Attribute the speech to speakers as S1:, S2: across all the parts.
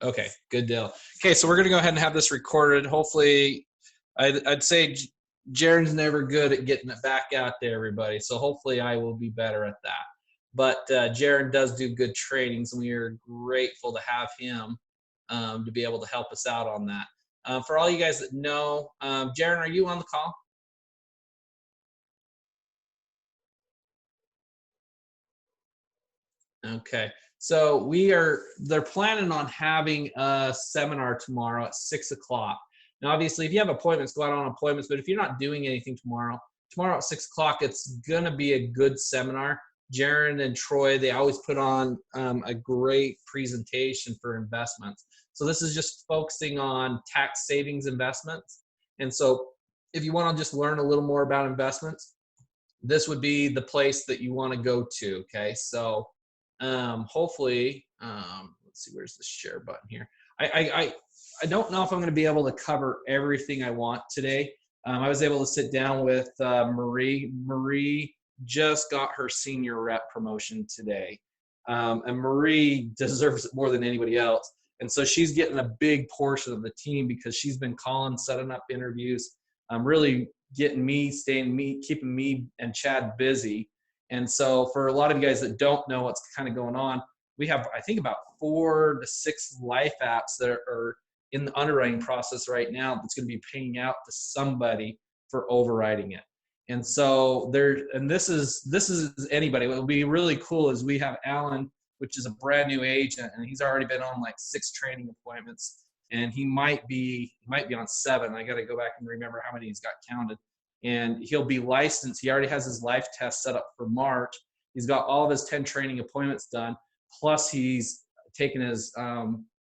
S1: Okay, good deal. Okay, so we're gonna go ahead and have this recorded. Hopefully, I'd say Jaron's never good at getting it back out there, everybody. So hopefully I will be better at that. But Jaron does do good trainings, and we are grateful to have him to be able to help us out on that. For all you guys that know, Jaron, are you on the call? Okay. So they're planning on having a seminar tomorrow at 6 o'clock. Now, obviously, if you have appointments, go out on appointments. But if you're not doing anything tomorrow at 6 o'clock, it's going to be a good seminar. Jaron and Troy, they always put on a great presentation for investments. So this is just focusing on tax savings investments. And so if you want to just learn a little more about investments, this would be the place that you want to go to. Okay. So hopefully, let's see, where's the share button here? I don't know if I'm going to be able to cover everything I want today. I was able to sit down with Marie. Marie just got her senior rep promotion today. And Marie deserves it more than anybody else. And so she's getting a big portion of the team because she's been calling, setting up interviews, really getting me, keeping me and Chad busy. And so for a lot of you guys that don't know what's kind of going on, we have, I think, about 4 to 6 life apps that are in the underwriting process right now that's going to be paying out to somebody for overriding it. And so this is anybody. What will be really cool is we have Alan, which is a brand new agent, and he's already been on like 6 training appointments, and he might be on 7. I got to go back and remember how many he's got counted. And he'll be licensed. He already has his life test set up for March. He's got all of his 10 training appointments done, plus he's taken his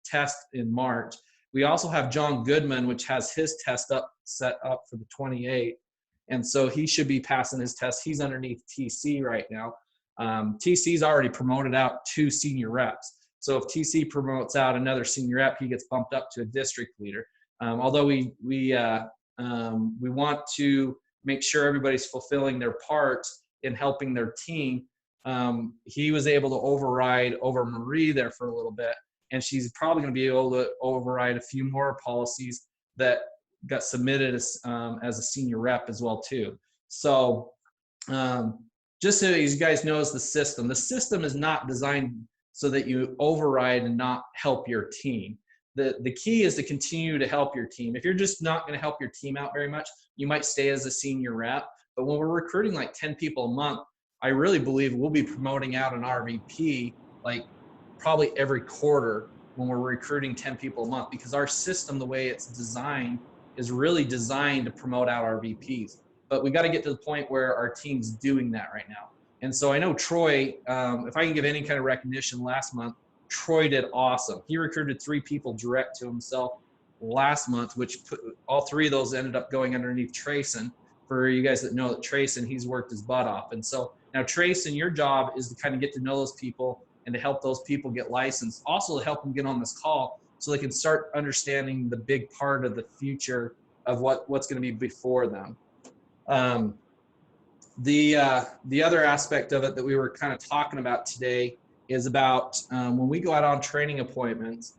S1: test in March. We also have John Goodman, which has his test set up for the 28th. And so he should be passing his test. He's underneath TC right now. TC's already promoted out 2 senior reps. So if TC promotes out another senior rep, he gets bumped up to a district leader. Although we want to make sure everybody's fulfilling their parts in helping their team. He was able to override over Marie there for a little bit, and she's probably going to be able to override a few more policies that got submitted as a senior rep as well too. So just so you guys know, the system is not designed so that you override and not help your team. The key is to continue to help your team. If you're just not going to help your team out very much, you might stay as a senior rep. But when we're recruiting like 10 people a month, I really believe we'll be promoting out an RVP like probably every quarter when we're recruiting 10 people a month, because our system, the way it's designed, is really designed to promote out RVPs. But we got to get to the point where our team's doing that right now. And so I know Troy, if I can give any kind of recognition, last month, Troy did awesome. He recruited 3 people direct to himself last month, which all 3 of those ended up going underneath Trayson. For you guys that know that Trayson, he's worked his butt off. And so now Trayson, your job is to kind of get to know those people and to help those people get licensed. Also to help them get on this call so they can start understanding the big part of the future of what's going to be before them. The other aspect of it that we were kind of talking about today is about when we go out on training appointments,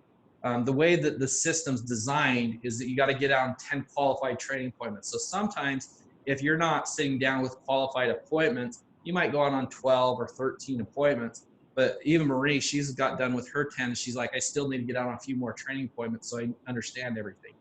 S1: the way that the system's designed is that you got to get out on 10 qualified training appointments. So sometimes if you're not sitting down with qualified appointments, you might go out on 12 or 13 appointments. But even Marie, she's got done with her 10. She's like, I still need to get out on a few more training appointments so I understand everything.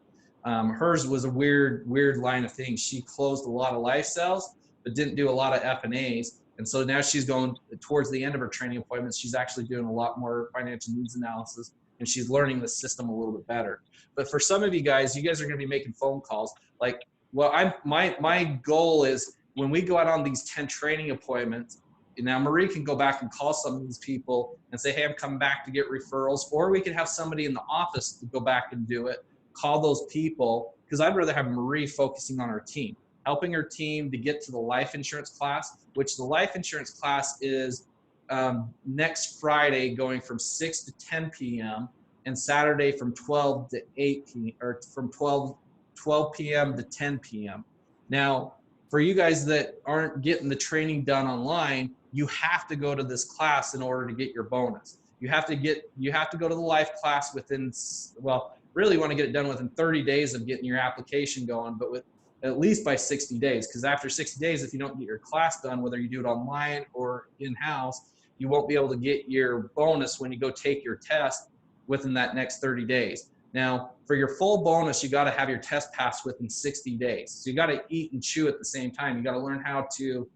S1: Hers was a weird line of things. She closed a lot of life sales, but didn't do a lot of F&As. And so now she's going towards the end of her training appointments. She's actually doing a lot more financial needs analysis, and she's learning the system a little bit better. But for some of you guys are going to be making phone calls. Like, well, my goal is when we go out on these 10 training appointments, now Marie can go back and call some of these people and say, hey, I'm coming back to get referrals. Or we could have somebody in the office to go back and do it, call those people, because I'd rather have Marie focusing on her team, helping her team to get to the life insurance class, which the life insurance class is next Friday going from 6 to 10 p.m. and Saturday from 12 to 8 p.m. or from 12 p.m. to 10 p.m. Now, for you guys that aren't getting the training done online, you have to go to this class in order to get your bonus. you have to go to the life class within, well, really you want to get it done within 30 days of getting your application going, but with at least by 60 days, because after 60 days, if you don't get your class done, whether you do it online or in-house, you won't be able to get your bonus when you go take your test within that next 30 days. Now, for your full bonus, you got to have your test passed within 60 days. So you got to eat and chew at the same time. You got to learn how to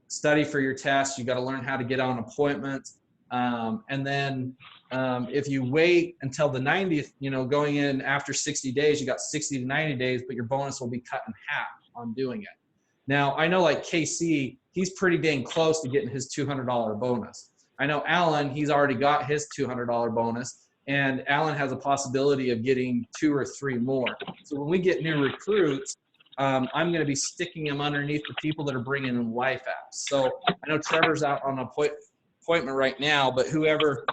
S1: study for your test. You got to learn how to get on appointments. And then if you wait until the 90th, going in after 60 days, you got 60 to 90 days, but your bonus will be cut in half on doing it. Now, I know like KC, he's pretty dang close to getting his $200 bonus. I know Alan, he's already got his $200 bonus, and Alan has a possibility of getting 2 or 3 more. So when we get new recruits, I'm going to be sticking them underneath the people that are bringing in life apps. So I know Trevor's out on an appointment right now, but whoever,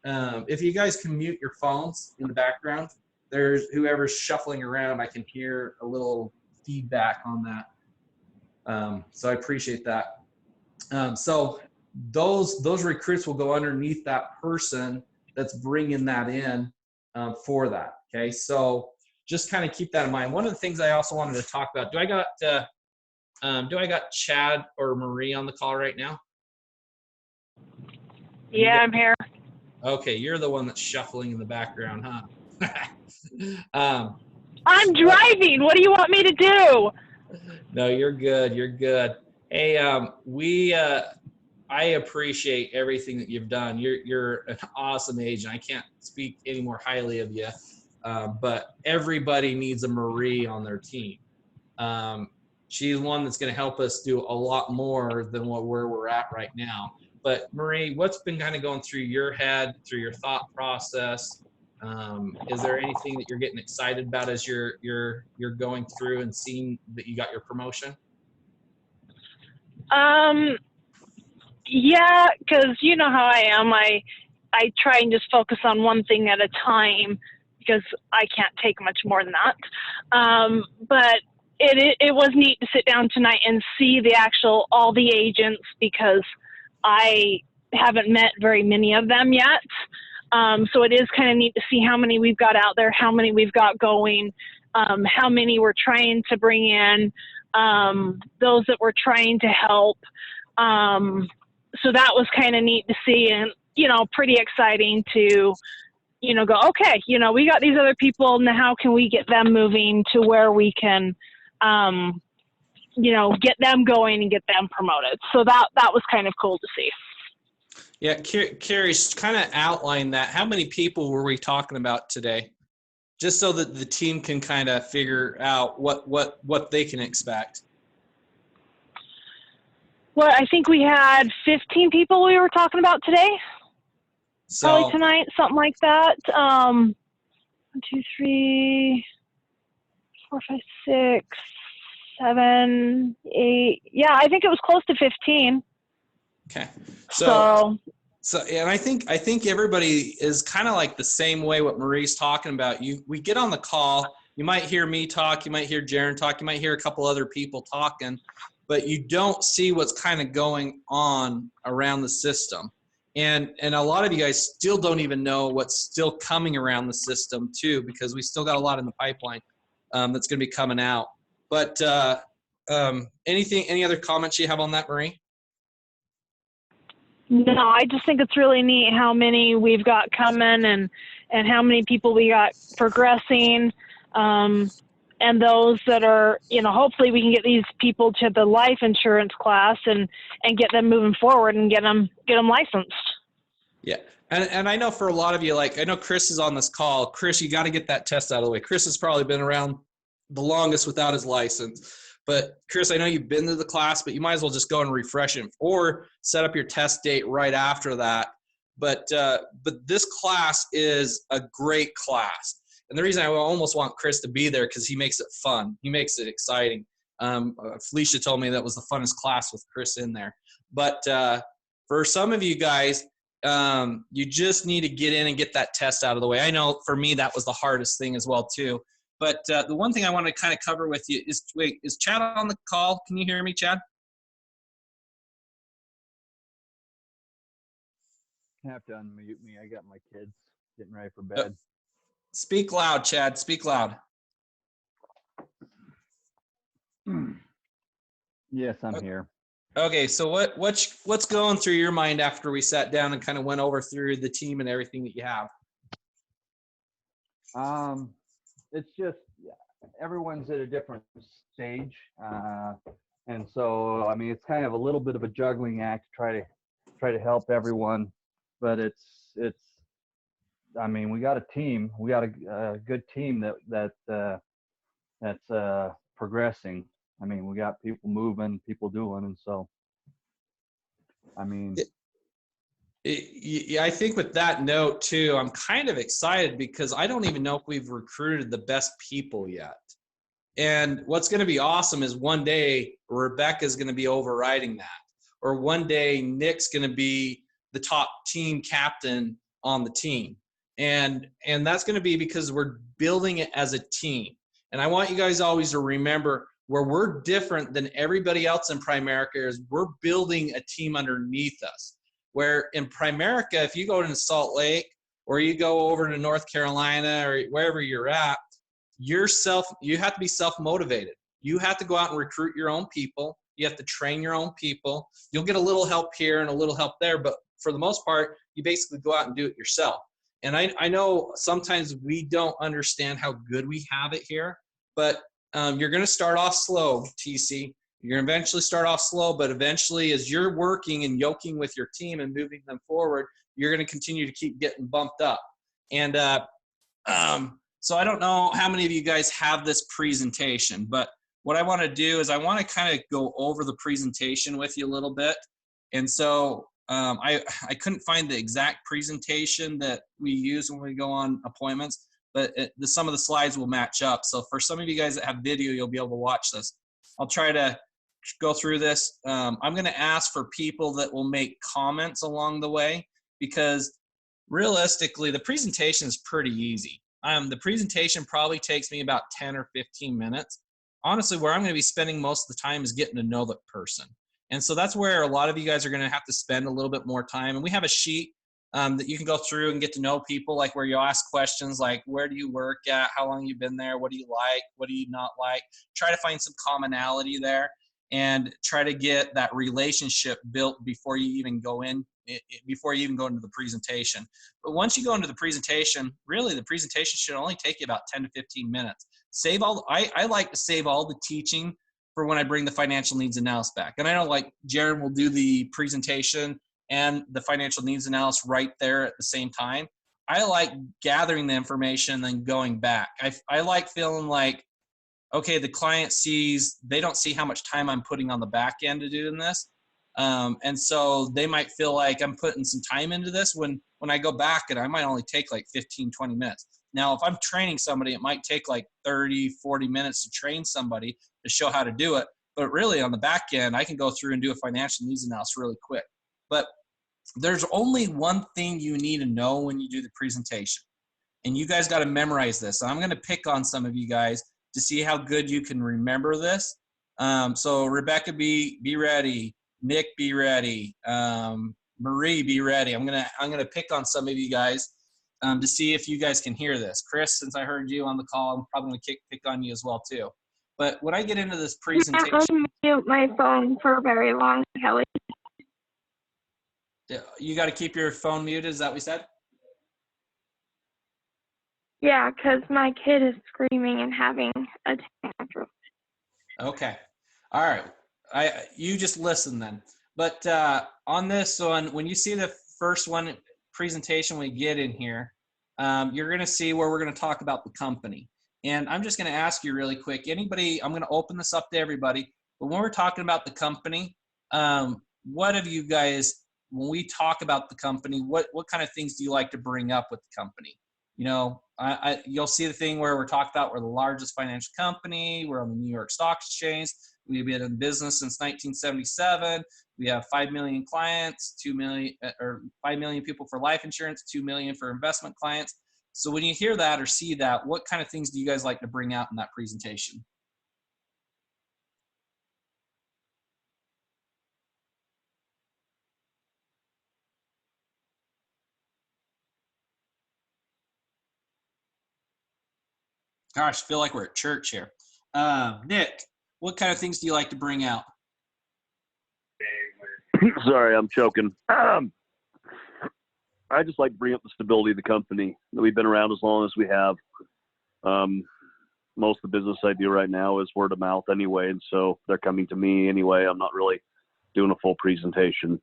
S1: if you guys can mute your phones in the background, there's whoever's shuffling around, I can hear a little feedback on that. So I appreciate that. So those recruits will go underneath that person that's bringing that in for that. Okay, so just kind of keep that in mind. One of the things I also wanted to talk about, do I got Chad or Marie on the call right now?
S2: Yeah, I'm here.
S1: Okay, you're the one that's shuffling in the background, huh?
S2: I'm driving. What do you want me to do?
S1: No, you're good. You're good. Hey, I appreciate everything that you've done. You're an awesome agent. I can't speak any more highly of you. But everybody needs a Marie on their team. She's one that's going to help us do a lot more than where we're at right now. But Marie, what's been kind of going through your head, through your thought process? Is there anything that you're getting excited about as you're going through and seeing that you got your promotion?
S2: Yeah, because you know how I am. I try and just focus on one thing at a time because I can't take much more than that. But it was neat to sit down tonight and see all the agents, because I haven't met very many of them yet. So it is kind of neat to see how many we've got out there, how many we've got going, how many we're trying to bring in, those that we're trying to help. So that was kind of neat to see, and, pretty exciting to, go, okay, we got these other people, now how can we get them moving to where we can, get them going and get them promoted. So that was kind of cool to see.
S1: Yeah, Carrie, kind of outline that. How many people were we talking about today? Just so that the team can kind of figure out what they can expect.
S2: Well, I think we had 15 people we were talking about today. So, probably tonight, something like that. 1, 2, 3, 4, 5, 6, 7, 8. Yeah, I think it was close to 15.
S1: Okay. So and I think everybody is kind of like the same way what Marie's talking about. We get on the call, you might hear me talk, you might hear Jaron talk, you might hear a couple other people talking, but you don't see what's kind of going on around the system. And a lot of you guys still don't even know what's still coming around the system too, because we still got a lot in the pipeline that's going to be coming out. But any other comments you have on that, Marie?
S2: No, I just think it's really neat how many we've got coming and how many people we got progressing. And those that are, hopefully we can get these people to the life insurance class and get them moving forward and get them licensed.
S1: Yeah. And I know for a lot of you, like I know Chris is on this call. Chris, you got to get that test out of the way. Chris has probably been around the longest without his license. But Chris, I know you've been to the class, but you might as well just go and refresh it or set up your test date right after that. But this class is a great class. And the reason I almost want Chris to be there because he makes it fun. He makes it exciting. Felicia told me that was the funnest class with Chris in there. But for some of you guys, you just need to get in and get that test out of the way. I know for me that was the hardest thing as well too. But the one thing I want to kind of cover with you is, wait, is Chad on the call? Can you hear me, Chad?
S3: have to unmute me. I got my kids getting ready for
S1: Uh,
S3: bed.
S1: Speak loud, Chad. Speak loud.
S3: Yes, I'm here.
S1: Okay, so what's going through your mind after we sat down and kind of went over through the team and everything that you have?
S3: It's just everyone's at a different stage, and so I mean it's kind of a little bit of a juggling act to try to help everyone, but it's I mean we got a team, we got a good team that's progressing. I mean we got people moving, people doing, and so I mean.
S1: Yeah, I think with that note too, I'm kind of excited because I don't even know if we've recruited the best people yet. And what's going to be awesome is one day Rebecca's going to be overriding that, or one day Nick's going to be the top team captain on the team. And that's going to be because we're building it as a team. And I want you guys always to remember where we're different than everybody else in Primerica is we're building a team underneath us. Where in Primerica, if you go to Salt Lake or you go over to North Carolina or wherever you're at, you have to be self-motivated. You have to go out and recruit your own people. You have to train your own people. You'll get a little help here and a little help there, but for the most part, you basically go out and do it yourself. And I know sometimes we don't understand how good we have it here, but you're going to start off slow, TC. You're going to eventually start off slow, but eventually as you're working and yoking with your team and moving them forward, you're going to continue to keep getting bumped up. And so I don't know how many of you guys have this presentation, but what I want to do is I want to kind of go over the presentation with you a little bit. And so I couldn't find the exact presentation that we use when we go on appointments, but some of the slides will match up. So for some of you guys that have video, you'll be able to watch this. I'll try to go through this. I'm going to ask for people that will make comments along the way because realistically, the presentation is pretty easy. The presentation probably takes me about 10 or 15 minutes. Honestly, where I'm going to be spending most of the time is getting to know the person. And so that's where a lot of you guys are going to have to spend a little bit more time. And we have a sheet that you can go through and get to know people, like where you ask questions like, where do you work at? How long you been there? What do you like? What do you not like? Try to find some commonality there and try to get that relationship built before you even go into the presentation. But once you go into the presentation, really the presentation should only take you about 10 to 15 minutes. I like to save all the teaching for when I bring the financial needs analysis back. And I know like Jaron will do the presentation and the financial needs analysis right there at the same time. I like gathering the information and then going back. I like feeling like, okay, the client they don't see how much time I'm putting on the back end to doing this. And so they might feel like I'm putting some time into this when I go back and I might only take like 15, 20 minutes. Now, if I'm training somebody, it might take like 30, 40 minutes to train somebody to show how to do it. But really on the back end, I can go through and do a financial needs analysis really quick. But there's only one thing you need to know when you do the presentation. And you guys got to memorize this. And I'm going to pick on some of you guys to see how good you can remember this. So Rebecca, be ready. Nick, be ready. Marie, be ready. I'm gonna pick on some of you guys to see if you guys can hear this. Chris, since I heard you on the call, I'm probably gonna pick on you as well too. But when I get into this presentation,
S4: I can't unmute my phone for very long, Kelly.
S1: you got to keep your phone muted. Is that what we said?
S4: Yeah, because my kid is screaming and having a tantrum.
S1: Okay. All right. You just listen then. But on this one, when you see the first one presentation we get in here, you're going to see where we're going to talk about the company. And I'm just going to ask you really quick, anybody, I'm going to open this up to everybody, but when we're talking about the company, what have you guys, when we talk about the company, what kind of things do you like to bring up with the company? You know, you'll see the thing where we're talking about we're the largest financial company, we're on the New York Stock Exchange, we've been in business since 1977, we have 5 million clients, 5 million people for life insurance, 2 million for investment clients. So when you hear that or see that, what kind of things do you guys like to bring out in that presentation? Gosh, I feel like we're at church here. Nick, what kind of things do you like to bring out?
S5: Sorry, I'm choking. I just like to bring up the stability of the company. We've been around as long as we have. Most of the business I do right now is word of mouth anyway, and so they're coming to me anyway. I'm not really doing a full presentation.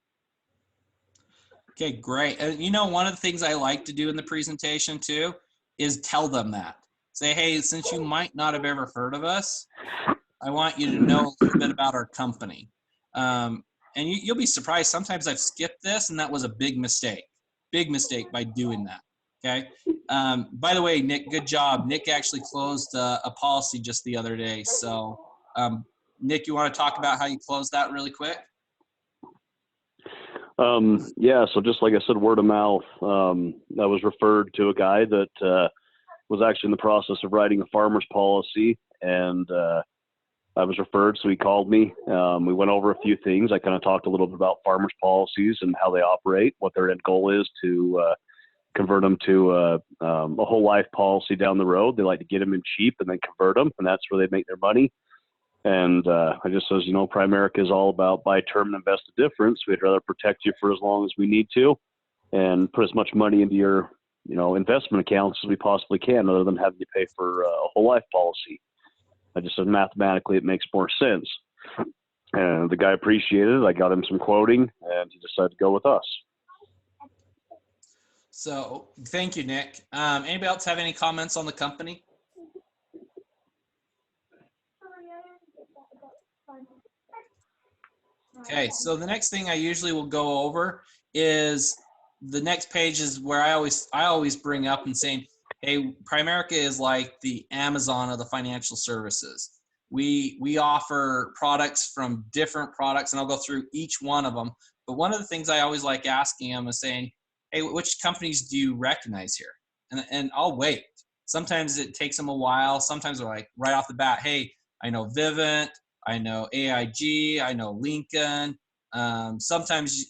S1: Okay, great. One of the things I like to do in the presentation too is tell them that. Say, hey, since you might not have ever heard of us, I want you to know a little bit about our company. And you'll be surprised. Sometimes I've skipped this, and that was a big mistake by doing that. Okay. By the way, Nick, good job. Nick actually closed a policy just the other day. So, Nick, you want to talk about how you closed that really quick?
S5: Yeah. So just like I said, word of mouth. I was referred to a guy that was actually in the process of writing a farmer's policy, and I was referred, so he called me. We went over a few things. I kind of talked a little bit about farmers' policies and how they operate, what their end goal is to convert them to a whole life policy down the road. They like to get them in cheap and then convert them, and that's where they make their money. And I just says, Primerica is all about buy term and invest the difference. We'd rather protect you for as long as we need to and put as much money into your, investment accounts as we possibly can, other than having you pay for a whole life policy. I just said mathematically it makes more sense. And the guy appreciated it. I got him some quoting, and he decided to go with us.
S1: So thank you, Nick. Anybody else have any comments on the company? Okay, so the next thing I usually will go over is the next page is where I always bring up and saying, hey, Primerica is like the Amazon of the financial services. We offer products from different products, and I'll go through each one of them. But one of the things I always like asking them is saying, hey, which companies do you recognize here? And I'll wait. Sometimes it takes them a while. Sometimes they're like right off the bat, hey, I know Vivint, I know AIG, I know Lincoln. Sometimes,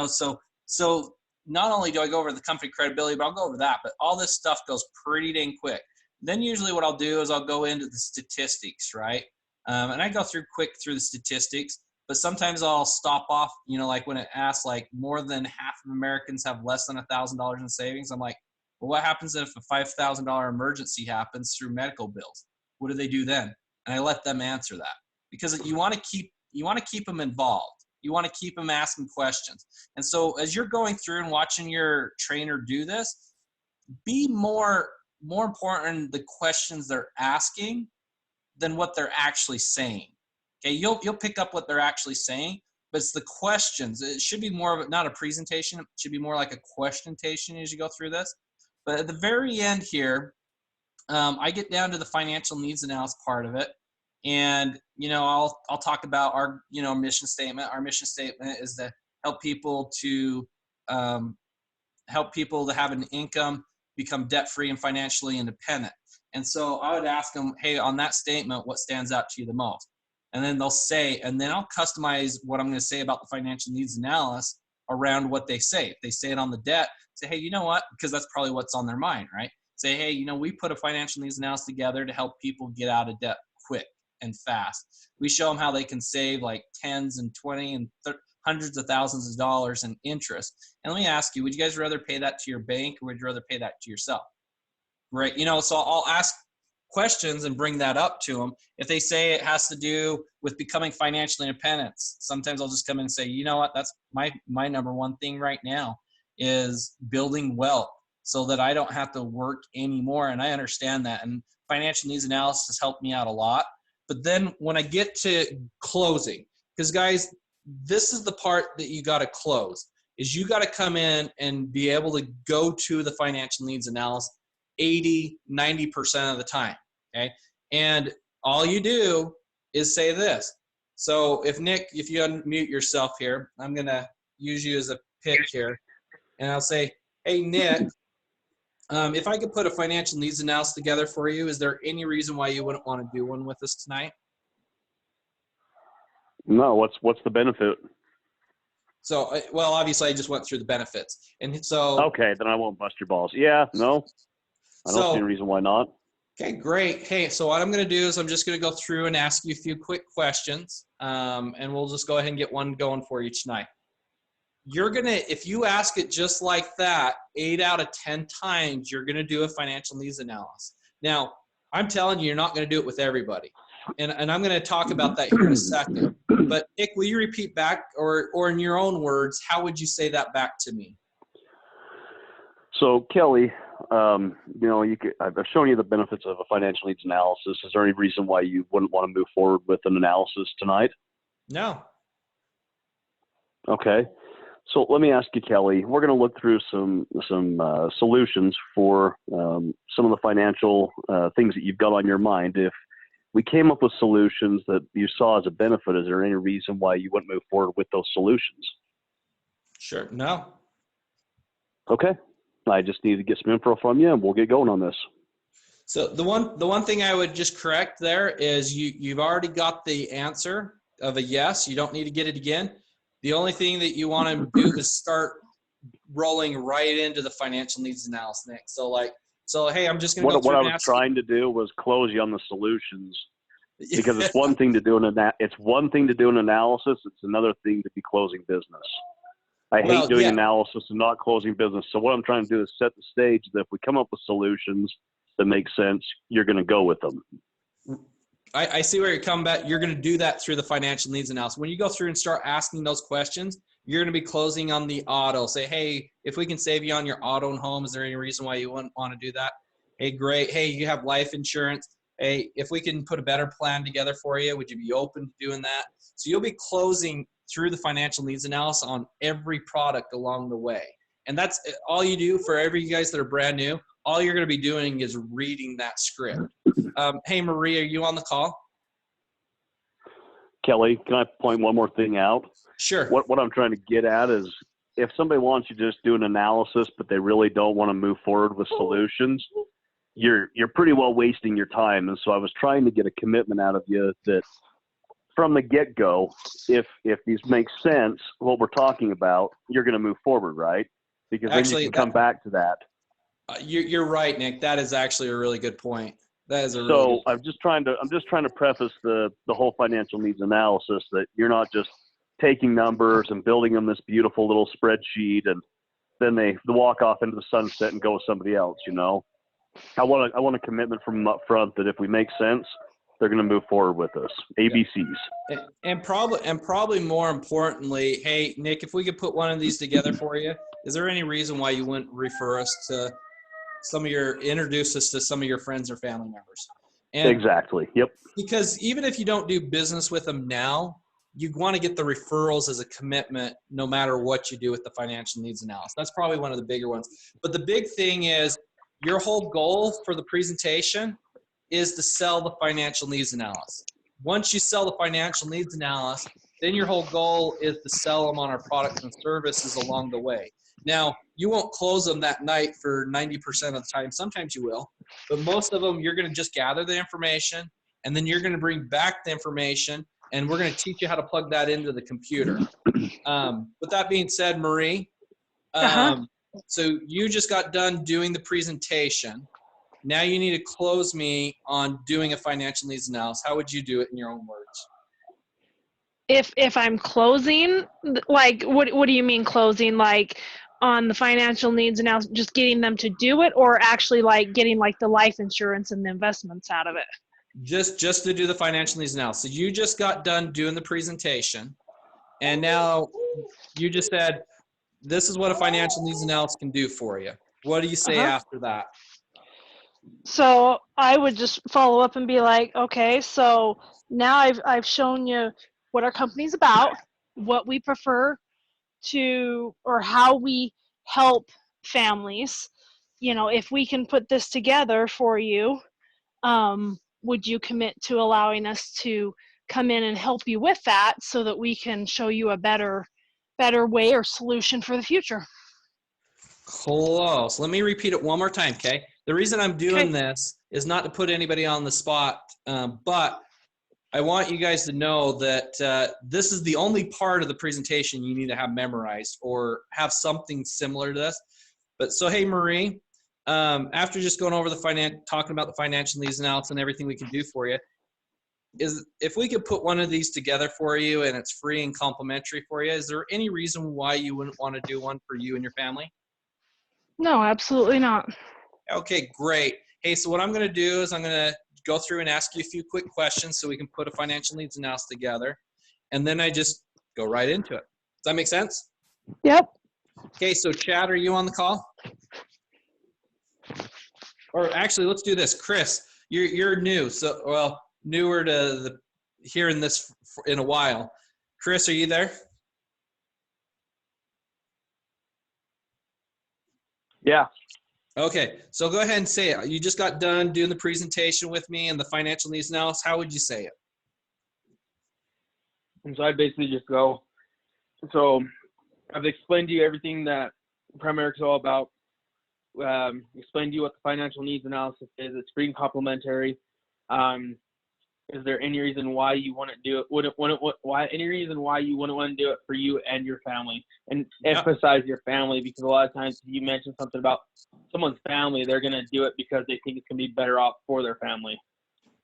S1: so not only do I go over the company credibility, but I'll go over that. But all this stuff goes pretty dang quick. Then usually what I'll do is I'll go into the statistics, right? And I go through the statistics, but sometimes I'll stop off, like when it asks like more than half of Americans have less than $1,000 in savings. I'm like, well, what happens if a $5,000 emergency happens through medical bills? What do they do then? And I let them answer that, because you want to keep them involved. You want to keep them asking questions. And so as you're going through and watching your trainer do this, be more important the questions they're asking than what they're actually saying. Okay, you'll pick up what they're actually saying, but it's the questions. It should be more of not a presentation. It should be more like a questiontation as you go through this. But at the very end here, I get down to the financial needs analysis part of it. And, I'll talk about our, mission statement. Our mission statement is to help people to have an income, become debt-free and financially independent. And so I would ask them, hey, on that statement, what stands out to you the most? And then they'll say, and then I'll customize what I'm going to say about the financial needs analysis around what they say. If they say it on the debt, say, hey, you know what? Because that's probably what's on their mind, right? Say, hey, we put a financial needs analysis together to help people get out of debt quick and fast. We show them how they can save like tens and 20 and hundreds of thousands of dollars in interest. And let me ask you, would you guys rather pay that to your bank, or would you rather pay that to yourself? Right? So I'll ask questions and bring that up to them. If they say it has to do with becoming financially independent, sometimes I'll just come in and say, you know what, that's my number one thing right now is building wealth so that I don't have to work anymore. And I understand that. And financial needs analysis has helped me out a lot. But then when I get to closing, because guys, this is the part that you got to close, is you got to come in and be able to go to the financial needs analysis 80, 90% of the time, okay? And all you do is say this. So if Nick, if you unmute yourself here, I'm going to use you as a pick here. And I'll say, hey, Nick, if I could put a financial needs analysis together for you, is there any reason why you wouldn't want to do one with us tonight?
S5: No, what's the benefit?
S1: So, well, obviously I just went through the benefits. And so.
S5: Okay, then I won't bust your balls. Yeah, no, I don't see any reason why not.
S1: Okay, great. Hey, so what I'm going to do is I'm just going to go through and ask you a few quick questions, and we'll just go ahead and get one going for you tonight. You're going to, if you ask it just like that, 8 out of 10 times, you're going to do a financial needs analysis. Now, I'm telling you, you're not going to do it with everybody. And I'm going to talk about that here in a second. But Nick, will you repeat back, or in your own words, how would you say that back to me?
S5: So Kelly, you know, I've shown you the benefits of a financial needs analysis. Is there any reason why you wouldn't want to move forward with an analysis tonight?
S1: No.
S5: Okay. So let me ask you, Kelly, we're going to look through some solutions for some of the financial things that you've got on your mind. If we came up with solutions that you saw as a benefit, is there any reason why you wouldn't move forward with those solutions?
S1: Sure. No.
S5: Okay. I just need to get some info from you and we'll get going on this.
S1: So the one thing I would just correct there is you've already got the answer of a yes. You don't need to get it again. The only thing that you want to do is start rolling right into the financial needs analysis, Nick. So hey, I'm just going to go through
S5: what I
S1: and
S5: was
S1: ask
S5: trying to do was close you on the solutions, because it's one thing to do an analysis. It's another thing to be closing business. I hate doing analysis and not closing business. So what I'm trying to do is set the stage that if we come up with solutions that make sense, you're going to go with them.
S1: I see where you're coming back. You're going to do that through the financial needs analysis. When you go through and start asking those questions, you're going to be closing on the auto. Say, hey, if we can save you on your auto and home, is there any reason why you wouldn't want to do that? Hey, great. Hey, you have life insurance. Hey, if we can put a better plan together for you, would you be open to doing that? So you'll be closing through the financial needs analysis on every product along the way. And that's all you do for every you guys that are brand new. All you're going to be doing is reading that script. Hey, Marie, are you on the call?
S5: Kelly, can I point one more thing out?
S1: Sure.
S5: What I'm trying to get at is, if somebody wants you to just do an analysis, but they really don't want to move forward with solutions, you're pretty well wasting your time. And so I was trying to get a commitment out of you that from the get-go, if these make sense, what we're talking about, you're going to move forward, right? Because then you can come back to that.
S1: You're right, Nick. That is actually a really good point. That is a really
S5: so I'm just trying to preface the whole financial needs analysis that you're not just taking numbers and building them this beautiful little spreadsheet and then they walk off into the sunset and go with somebody else. You know, I want a commitment from them up front that if we make sense, they're going to move forward with us. ABCs.
S1: And probably more importantly, hey, Nick, if we could put one of these together for you, is there any reason why you wouldn't refer us to introduce us to some of your friends or family members? And
S5: exactly. Yep.
S1: Because even if you don't do business with them now, you want to get the referrals as a commitment no matter what you do with the financial needs analysis. That's probably one of the bigger ones. But the big thing is your whole goal for the presentation is to sell the financial needs analysis. Once you sell the financial needs analysis, then your whole goal is to sell them on our products and services along the way. Now, you won't close them that night for 90% of the time. Sometimes you will, but most of them, you're going to just gather the information, and then you're going to bring back the information, and we're going to teach you how to plug that into the computer. With that being said, Marie, so you just got done doing the presentation. Now you need to close me on doing a financial needs analysis. How would you do it in your own words?
S2: If I'm closing, like, what do you mean closing? Like, on the financial needs analysis, just getting them to do it, or actually like getting like the life insurance and the investments out of it?
S1: Just to do the financial needs analysis. So you just got done doing the presentation, and now you just said, this is what a financial needs analysis can do for you. What do you say after that?
S2: So I would just follow up and be like, okay, so now I've shown you what our company's about, what we prefer to, or how we help families. You know, if we can put this together for you, would you commit to allowing us to come in and help you with that so that we can show you a better way or solution for the future?
S1: Close. Let me repeat it one more time, okay? The reason I'm doing this is not to put anybody on the spot, but I want you guys to know that this is the only part of the presentation you need to have memorized or have something similar to this. But so, hey, Marie, after just going over talking about the financial needs analysis and everything we can do for you, is if we could put one of these together for you and it's free and complimentary for you, is there any reason why you wouldn't want to do one for you and your family?
S2: No, absolutely not.
S1: Okay, great. Hey, so what I'm going to do is I'm going to go through and ask you a few quick questions so we can put a financial needs analysis together. And then I just go right into it. Does that make sense?
S2: Yep.
S1: Okay, so Chad, are you on the call? Or actually, let's do this. Chris, you're new, so well, newer to hearing this in a while. Chris, are you there?
S6: Yeah.
S1: Okay, so go ahead and say it. You just got done doing the presentation with me and the financial needs analysis. How would you say it?
S6: And so I basically just go, so I've explained to you everything that Primerica is all about. Explained to you what the financial needs analysis is. It's free and complimentary. Is there any reason why you wouldn't do it? Any reason why you wouldn't want to do it for you and your family? And emphasize your family, because a lot of times you mention something about someone's family, they're going to do it because they think it's going to be better off for their family.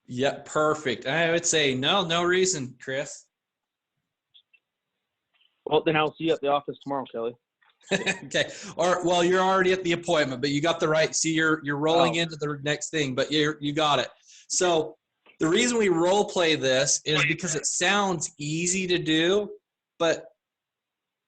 S1: Yeah, perfect. I would say no reason, Chris.
S6: Well, then I'll see you at the office tomorrow, Kelly.
S1: Okay. Or well, you're already at the appointment, but you got the right. See, you're rolling into the next thing, but you got it. So the reason we role play this is because it sounds easy to do, but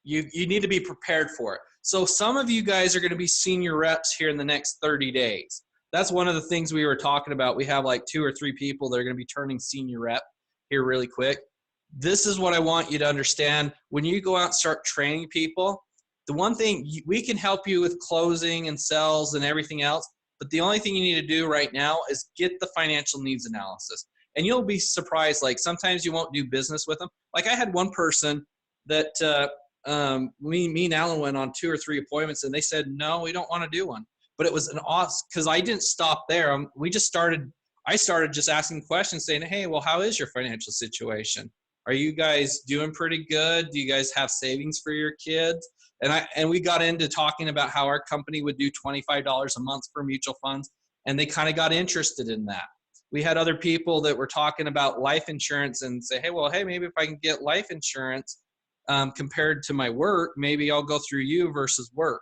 S1: you need to be prepared for it. So some of you guys are going to be senior reps here in the next 30 days. That's one of the things we were talking about. We have like 2 or 3 people that are going to be turning senior rep here really quick. This is what I want you to understand. When you go out and start training people, the one thing we can help you with closing and sales and everything else, but the only thing you need to do right now is get the financial needs analysis. And you'll be surprised, like sometimes you won't do business with them. Like I had one person that me and Alan went on 2 or 3 appointments and they said, no, we don't want to do one. But it was an awesome, because I didn't stop there. I started just asking questions saying, hey, well, how is your financial situation? Are you guys doing pretty good? Do you guys have savings for your kids? And we got into talking about how our company would do $25 a month for mutual funds, and they kind of got interested in that. We had other people that were talking about life insurance and say, hey, maybe if I can get life insurance compared to my work, maybe I'll go through you versus work.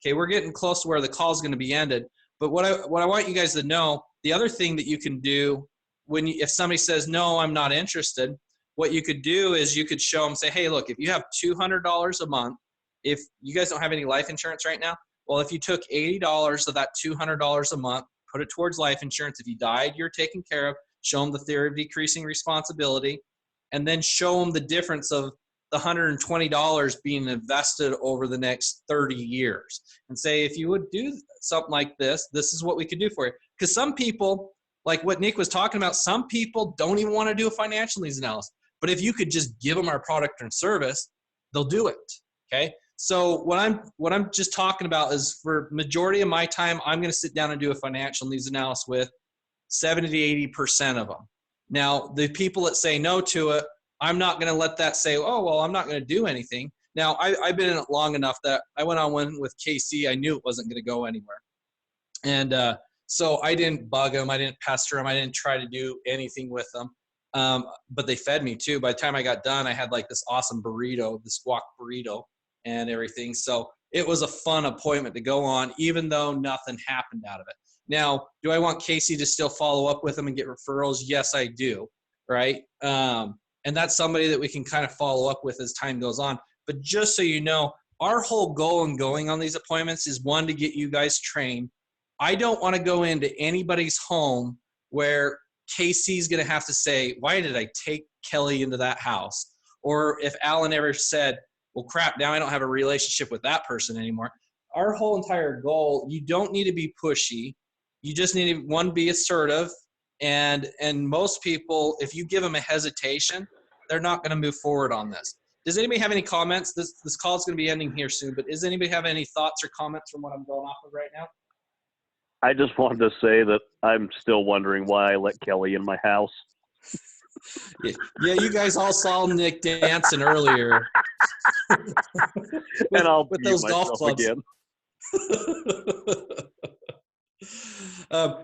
S1: Okay, we're getting close to where the call is going to be ended. But what I want you guys to know, the other thing that you can do if somebody says, no, I'm not interested, what you could do is you could show them, say, hey, look, if you have $200 a month, if you guys don't have any life insurance right now, well, if you took $80 of that $200 a month, put it towards life insurance. If you died, you're taken care of. Show them the theory of decreasing responsibility, and then show them the difference of the $120 being invested over the next 30 years. And say, if you would do something like this, this is what we could do for you. Because some people, like what Nick was talking about, some people don't even want to do a financial needs analysis. But if you could just give them our product and service, they'll do it. Okay. So what I'm just talking about is, for majority of my time, I'm going to sit down and do a financial needs analysis with 70 to 80% of them. Now, the people that say no to it, I'm not going to let that say, oh, well, I'm not going to do anything. Now, I've been in it long enough that I went on one with KC. I knew it wasn't going to go anywhere. And so I didn't bug them. I didn't pester them. I didn't try to do anything with them. But they fed me too. By the time I got done, I had like this awesome burrito, the squawk burrito and everything. So it was a fun appointment to go on, even though nothing happened out of it. Now, do I want Casey to still follow up with them and get referrals? Yes, I do. Right. And that's somebody that we can kind of follow up with as time goes on. But just so you know, our whole goal in going on these appointments is, one, to get you guys trained. I don't want to go into anybody's home where Casey's going to have to say, why did I take Kelly into that house? Or if Alan ever said, well, crap, now I don't have a relationship with that person anymore. Our whole entire goal, you don't need to be pushy. You just need to, one, be assertive. And most people, if you give them a hesitation, they're not going to move forward on this. Does anybody have any comments? This call is going to be ending here soon, but does anybody have any thoughts or comments from what I'm going off of right now?
S5: I just wanted to say that I'm still wondering why I let Kelly in my house.
S1: Yeah, you guys all saw Nick dancing earlier.
S5: And I'll
S1: with those golf clubs.
S5: again.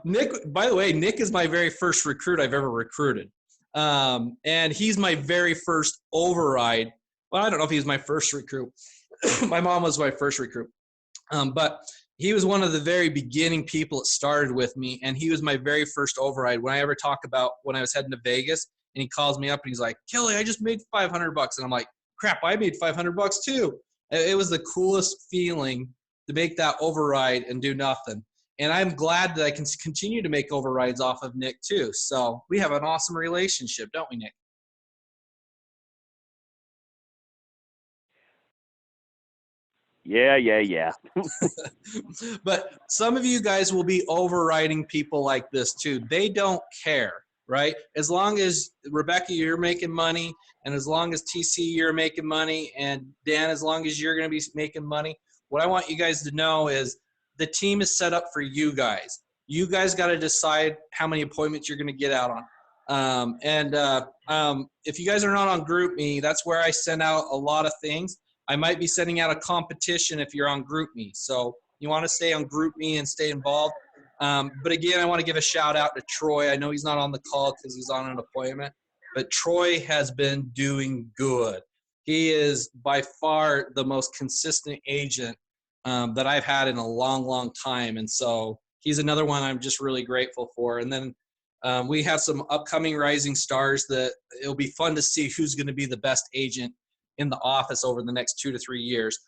S1: Nick, by the way, Nick is my very first recruit I've ever recruited. And he's my very first override. Well, I don't know if he's my first recruit. My mom was my first recruit. But he was one of the very beginning people that started with me, and he was my very first override. When I ever talk about when I was heading to Vegas, and he calls me up and he's like, Kelly, I just made $500. And I'm like, crap, I made $500 too. It was the coolest feeling to make that override and do nothing. And I'm glad that I can continue to make overrides off of Nick too. So we have an awesome relationship, don't we, Nick?
S5: Yeah.
S1: But some of you guys will be overriding people like this too. They don't care, right? As long as Rebecca, you're making money, and as long as TC, you're making money, and Dan, as long as you're going to be making money, what I want you guys to know is the team is set up for you guys. You guys got to decide how many appointments you're going to get out on. If you guys are not on GroupMe, that's where I send out a lot of things. I might be sending out a competition if you're on GroupMe. So you want to stay on GroupMe and stay involved. But again, I want to give a shout out to Troy. I know he's not on the call because he's on an appointment, but Troy has been doing good. He is by far the most consistent agent that I've had in a long, long time. And so he's another one I'm just really grateful for. And then we have some upcoming rising stars that it'll be fun to see who's going to be the best agent in the office over the next 2 to 3 years,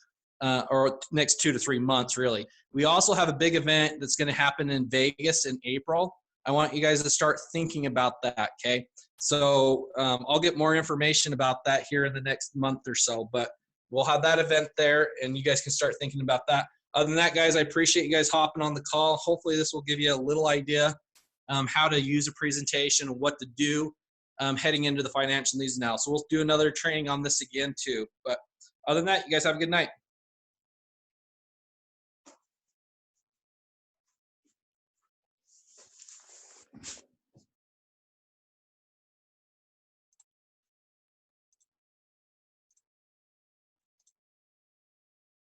S1: or next 2 to 3 months, really. We also have a big event that's going to happen in Vegas in April. I want you guys to start thinking about that, okay? So I'll get more information about that here in the next month or so, but we'll have that event there, and you guys can start thinking about that. Other than that, guys, I appreciate you guys hopping on the call. Hopefully this will give you a little idea how to use a presentation and what to do heading into the financial needs now. So we'll do another training on this again too. But other than that, you guys have a good night.